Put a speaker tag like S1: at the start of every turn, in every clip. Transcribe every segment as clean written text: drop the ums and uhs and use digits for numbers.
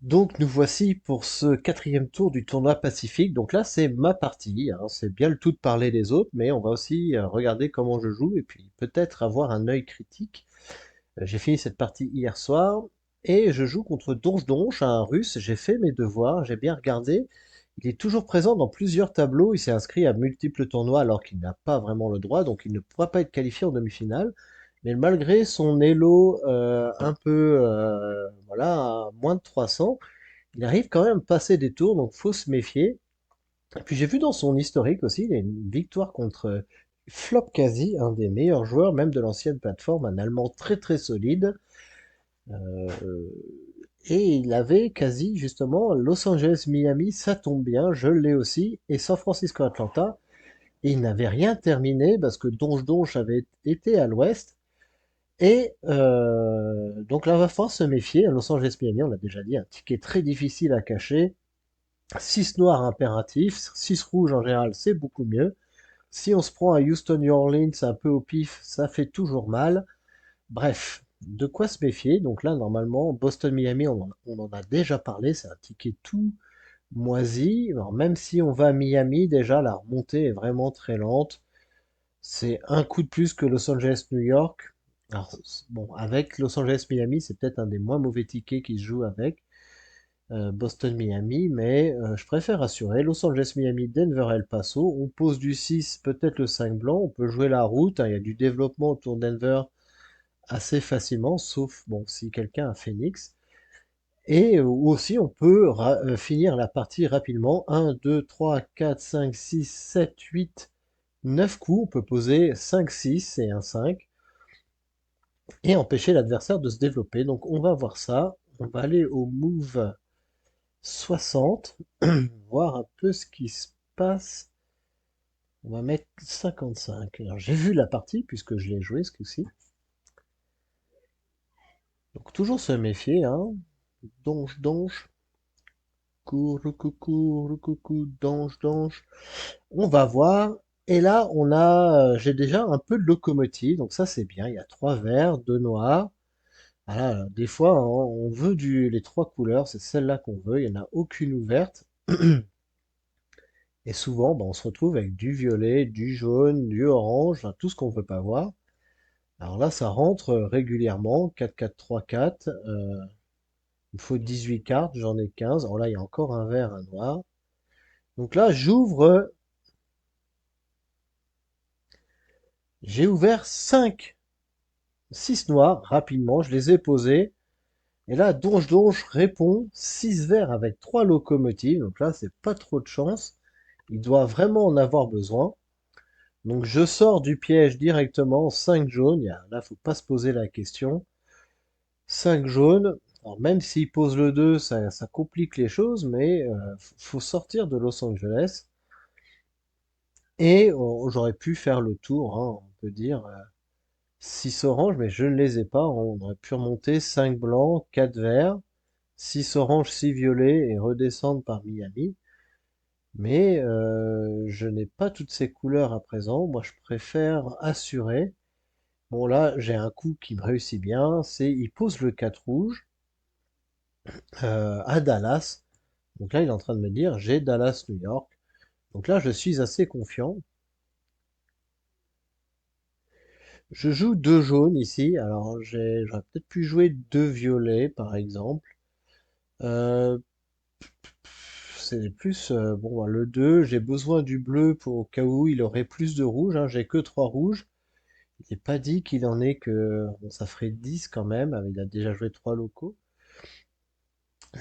S1: Donc nous voici pour ce quatrième tour du tournoi Pacifique. Donc là c'est ma partie, hein. C'est bien le tout de parler des autres, mais on va aussi regarder comment je joue et puis peut-être avoir un œil critique. J'ai fini cette partie hier soir et je joue contre Donj Donj, un russe. J'ai fait mes devoirs, j'ai bien regardé. Il est toujours présent dans plusieurs tableaux. Il s'est inscrit à multiples tournois alors qu'il n'a pas vraiment le droit, donc il ne pourra pas être qualifié en demi-finale. Mais malgré son elo un peu, voilà, à moins de 300, il arrive quand même à passer des tours, donc faut se méfier. Et puis j'ai vu dans son historique aussi, il y a une victoire contre Flopkasi, un des meilleurs joueurs, même de l'ancienne plateforme, un Allemand très très solide. Euh, et il avait quasi justement Los Angeles, Miami, ça tombe bien, je l'ai aussi, et San Francisco, Atlanta. Et il n'avait rien terminé parce que Donj Donj avait été à l'ouest. Et donc là, il va falloir se méfier. À Los Angeles, Miami, on l'a déjà dit, un ticket très difficile à cacher. 6 noirs impératifs, 6 rouges en général, c'est beaucoup mieux. Si on se prend à Houston, New Orleans, un peu au pif, ça fait toujours mal. Bref, de quoi se méfier. Donc là, normalement, Boston-Miami, on en a déjà parlé, c'est un ticket tout moisi. Alors même si on va à Miami, déjà, la remontée est vraiment très lente. C'est un coup de plus que Los Angeles-New York. Alors, bon, avec Los Angeles-Miami, c'est peut-être un des moins mauvais tickets qui se joue avec. Boston-Miami, mais je préfère assurer. Los Angeles-Miami, Denver-El Paso. On pose du 6, peut-être le 5 blanc. On peut jouer la route, hein. Il y a du développement autour de Denver assez facilement, sauf bon, si quelqu'un a Phoenix. Et aussi, on peut finir la partie rapidement. 1, 2, 3, 4, 5, 6, 7, 8, 9 coups. On peut poser 5, 6 et un 5 et empêcher l'adversaire de se développer. Donc on va voir ça. On va aller au move 60, voir un peu ce qui se passe. On va mettre 55. Alors j'ai vu la partie puisque je l'ai joué ce coup-ci. Donc toujours se méfier, hein. Donge, donge. Coucou, coucou, donge, donge. On va voir. Et là, j'ai déjà un peu de locomotive. Donc ça, c'est bien. Il y a 3 verts, 2 noirs. Voilà, des fois, hein, on veut les 3 couleurs. C'est celle-là qu'on veut. Il n'y en a aucune ouverte. Et souvent, bah, on se retrouve avec du violet, du jaune, du orange, enfin, tout ce qu'on veut pas voir. Alors là, ça rentre régulièrement. 4, 4, 3, 4. Il me faut 18 cartes. J'en ai 15. Alors là, il y a encore un vert, un noir. Donc là, j'ai ouvert 6 noirs rapidement. Je les ai posés. Et là, Donge Donge répond 6 verts avec 3 locomotives. Donc là, c'est pas trop de chance. Il doit vraiment en avoir besoin. Donc je sors du piège directement, 5 jaunes. Là, faut pas se poser la question. 5 jaunes. Alors même s'il pose le 2, ça complique les choses, mais faut sortir de Los Angeles. Et j'aurais pu faire le tour, hein, on peut dire. 6 oranges, mais je ne les ai pas. On aurait pu remonter 5 blancs, 4 verts, 6 oranges, 6 violets et redescendre par Miami. Mais je n'ai pas toutes ces couleurs à présent. Moi, je préfère assurer. Bon, là, j'ai un coup qui me réussit bien. C'est, il pose le 4 rouge à Dallas. Donc là, il est en train de me dire, j'ai Dallas, New York. Donc là, je suis assez confiant. Je joue 2 jaunes ici. Alors, j'aurais peut-être pu jouer 2 violets, par exemple. Euh, c'est plus, bon, bah, le 2, j'ai besoin du bleu pour au cas où il aurait plus de rouge, hein. J'ai que 3 rouges. Il n'est pas dit qu'il en ait que, bon, ça ferait 10 quand même. Il a déjà joué 3 locaux.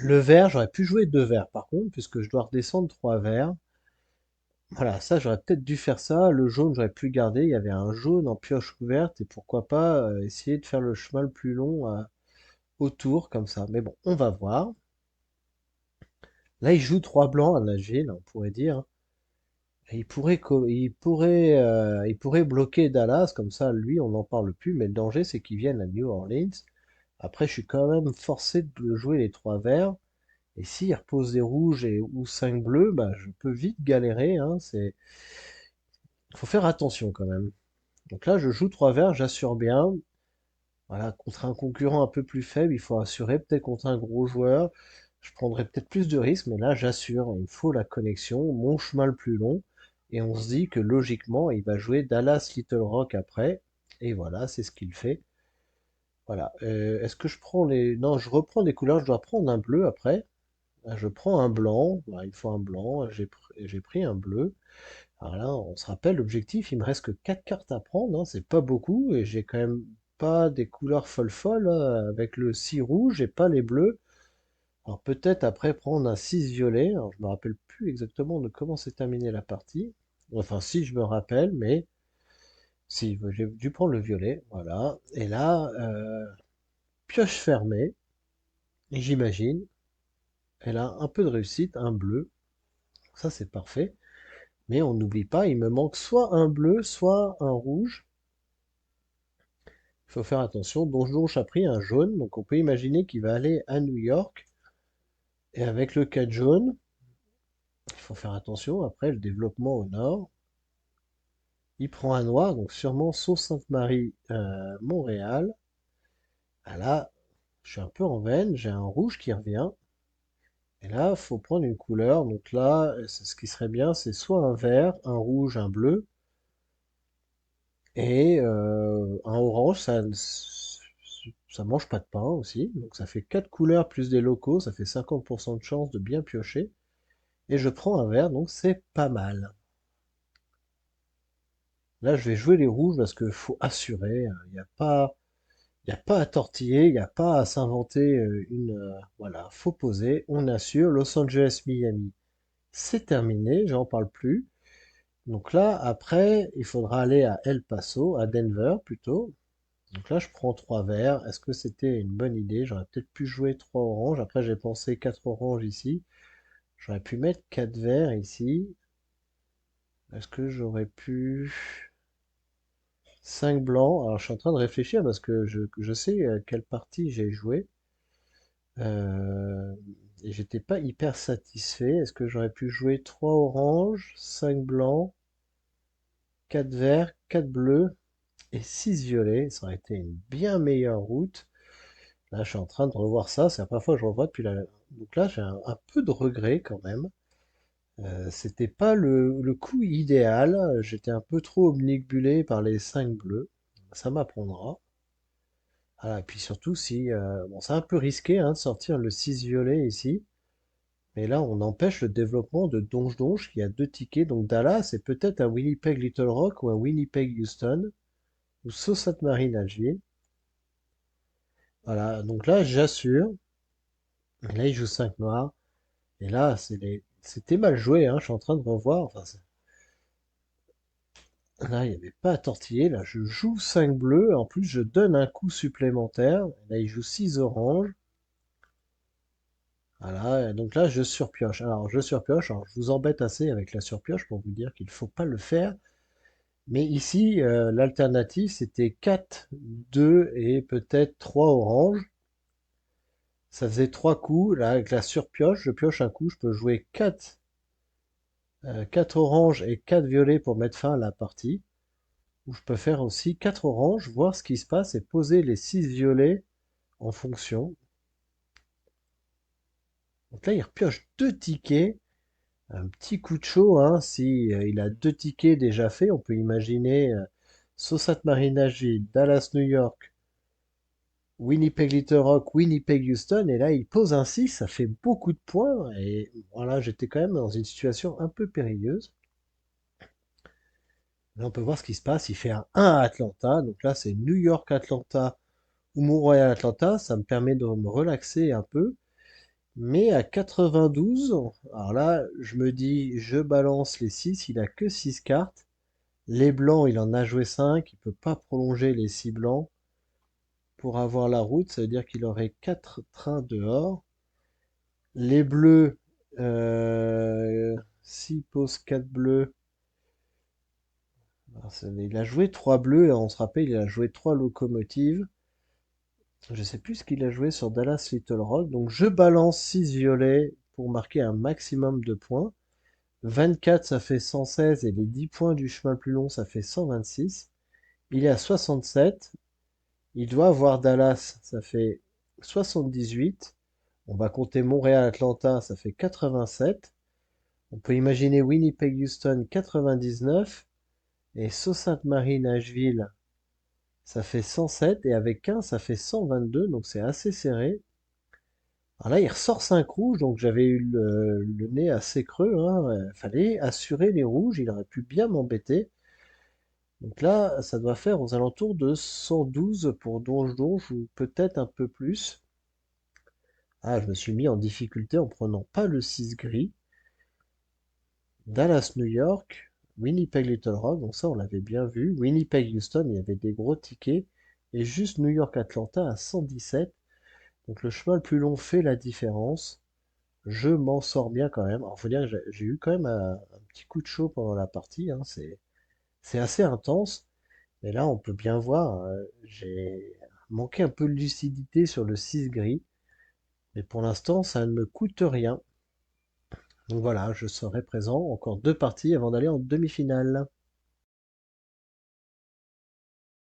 S1: Le vert, j'aurais pu jouer 2 verts par contre, puisque je dois redescendre 3 verts. Voilà, ça j'aurais peut-être dû faire ça. Le jaune, j'aurais pu garder. Il y avait un jaune en pioche ouverte et pourquoi pas essayer de faire le chemin le plus long autour comme ça. Mais bon, on va voir. Là, il joue 3 blancs à nager, là, on pourrait dire. Et il pourrait bloquer Dallas comme ça. Lui, on n'en parle plus. Mais le danger, c'est qu'il vienne à New Orleans. Après, je suis quand même forcé de jouer les 3 verts. Et s'il repose des rouges ou 5 bleus, bah, je peux vite galérer, hein. Faut faire attention quand même. Donc là, je joue 3 verts, j'assure bien. Voilà, contre un concurrent un peu plus faible, il faut assurer. Peut-être contre un gros joueur. Je prendrais peut-être plus de risques, mais là, j'assure, il me faut la connexion, mon chemin le plus long. Et on se dit que logiquement, il va jouer Dallas Little Rock après. Et voilà, c'est ce qu'il fait. Voilà. Est-ce que je prends les... Non, je reprends des couleurs. Je dois prendre un bleu après. Je prends un blanc. Voilà, il faut un blanc. J'ai pris un bleu. Alors là, on se rappelle, l'objectif, il me reste que 4 cartes à prendre. Hein, c'est pas beaucoup. Et j'ai quand même pas des couleurs folles. Hein. Avec le 6 rouge et pas les bleus. Alors peut-être après prendre un 6 violet. Alors je me rappelle plus exactement de comment s'est terminée la partie. Enfin, si je me rappelle, mais si, j'ai dû prendre le violet. Voilà. Et là, pioche fermée. Et j'imagine, elle a un peu de réussite, un bleu. Ça, c'est parfait. Mais on n'oublie pas, il me manque soit un bleu, soit un rouge. Il faut faire attention. Donjon a pris un jaune, donc on peut imaginer qu'il va aller à New York. Et avec le 4 jaune, il faut faire attention. Après, le développement au nord. Il prend un noir, donc sûrement Sault-Sainte-Marie, Montréal. Ah là, je suis un peu en veine, j'ai un rouge qui revient. Et là, il faut prendre une couleur. Donc là, ce qui serait bien, c'est soit un vert, un rouge, un bleu. Et un orange, ça mange pas de pain aussi. Donc ça fait 4 couleurs plus des locaux, ça fait 50% de chance de bien piocher. Et je prends un vert, donc c'est pas mal. Là, je vais jouer les rouges parce qu'il faut assurer. Il n'y a pas, y a pas à tortiller, il n'y a pas à s'inventer voilà, faut poser. On assure. Los Angeles, Miami, c'est terminé, j'en parle plus. Donc là, après, il faudra aller à El Paso, à Denver plutôt. Donc là, je prends 3 verts. Est-ce que c'était une bonne idée? J'aurais peut-être pu jouer 3 oranges. Après, j'ai pensé 4 oranges ici. J'aurais pu mettre 4 verts ici. Est-ce que j'aurais pu... 5 blancs. Alors, je suis en train de réfléchir parce que je sais quelle partie j'ai joué. Euh, et j'étais pas hyper satisfait. Est-ce que j'aurais pu jouer 3 oranges, 5 blancs, 4 verts, 4 bleus et 6 violets? Ça aurait été une bien meilleure route. Là, je suis en train de revoir ça. C'est la première fois que je revois depuis la... Donc là, j'ai un peu de regret quand même. C'était pas le coup idéal. J'étais un peu trop omnibulé par les 5 bleus. Ça m'apprendra. Ah, et puis surtout, si... bon, c'est un peu risqué hein, de sortir le 6 violet ici. Mais là, on empêche le développement de Donge Donge qui a 2 tickets. Donc Dallas, c'est peut-être un Winnipeg Little Rock ou un Winnipeg Houston ou Sault Ste. Marine Algier. Voilà, donc là, j'assure. Et là, il joue 5 noirs. Et là, c'était mal joué, hein. Je suis en train de revoir. Enfin, là, il n'y avait pas à tortiller. Là, je joue 5 bleus. En plus, je donne un coup supplémentaire. Là, il joue 6 oranges. Voilà, et donc là, je surpioche. Alors, je surpioche. Alors, je vous embête assez avec la surpioche pour vous dire qu'il ne faut pas le faire. Mais ici, l'alternative, c'était 4, 2 et peut-être 3 oranges. Ça faisait 3 coups. Là, avec la surpioche, je pioche un coup. Je peux jouer 4, 4 oranges et 4 violets pour mettre fin à la partie. Ou je peux faire aussi 4 oranges, voir ce qui se passe et poser les 6 violets en fonction. Donc là, il repioche 2 tickets. Un petit coup de chaud, hein, si il a 2 tickets déjà faits, on peut imaginer Sault Ste. Marine Agile, Dallas, New York, Winnipeg Little Rock, Winnipeg Houston, et là il pose un 6, ça fait beaucoup de points, et voilà, j'étais quand même dans une situation un peu périlleuse. Là on peut voir ce qui se passe, il fait un 1 à Atlanta, donc là c'est New York Atlanta ou Montréal Atlanta, ça me permet de me relaxer un peu. Mais à 92, alors là, je me dis, je balance les 6, il a que 6 cartes. Les blancs, il en a joué 5, il peut pas prolonger les 6 blancs pour avoir la route, ça veut dire qu'il aurait 4 trains dehors. Les bleus, s'il pose 4 bleus, il a joué 3 bleus, on se rappelle, il a joué 3 locomotives. Je sais plus ce qu'il a joué sur Dallas Little Rock, donc je balance 6 violets pour marquer un maximum de points. 24, ça fait 116, et les 10 points du chemin le plus long, ça fait 126. Il est à 67. Il doit avoir Dallas, ça fait 78. On va compter Montréal-Atlanta, ça fait 87. On peut imaginer Winnipeg-Houston 99 et Sault Ste. Marie-Nashville, ça fait 107 et avec 15, ça fait 122, donc c'est assez serré. Alors là, il ressort 5 rouges, donc j'avais eu le nez assez creux, hein. Fallait assurer les rouges, il aurait pu bien m'embêter. Donc là, ça doit faire aux alentours de 112 pour Donge Donge ou peut-être un peu plus. Ah, je me suis mis en difficulté en prenant pas le 6 gris. Dallas, New York, Winnipeg, Little Rock, donc ça on l'avait bien vu. Winnipeg, Houston, il y avait des gros tickets. Et juste New York, Atlanta à 117. Donc le chemin le plus long fait la différence. Je m'en sors bien quand même. Alors faut dire que j'ai eu quand même un petit coup de chaud pendant la partie, hein. C'est assez intense. Mais là on peut bien voir, j'ai manqué un peu de lucidité sur le 6 gris. Mais pour l'instant ça ne me coûte rien. Donc voilà, je serai présent encore deux parties avant d'aller en demi-finale.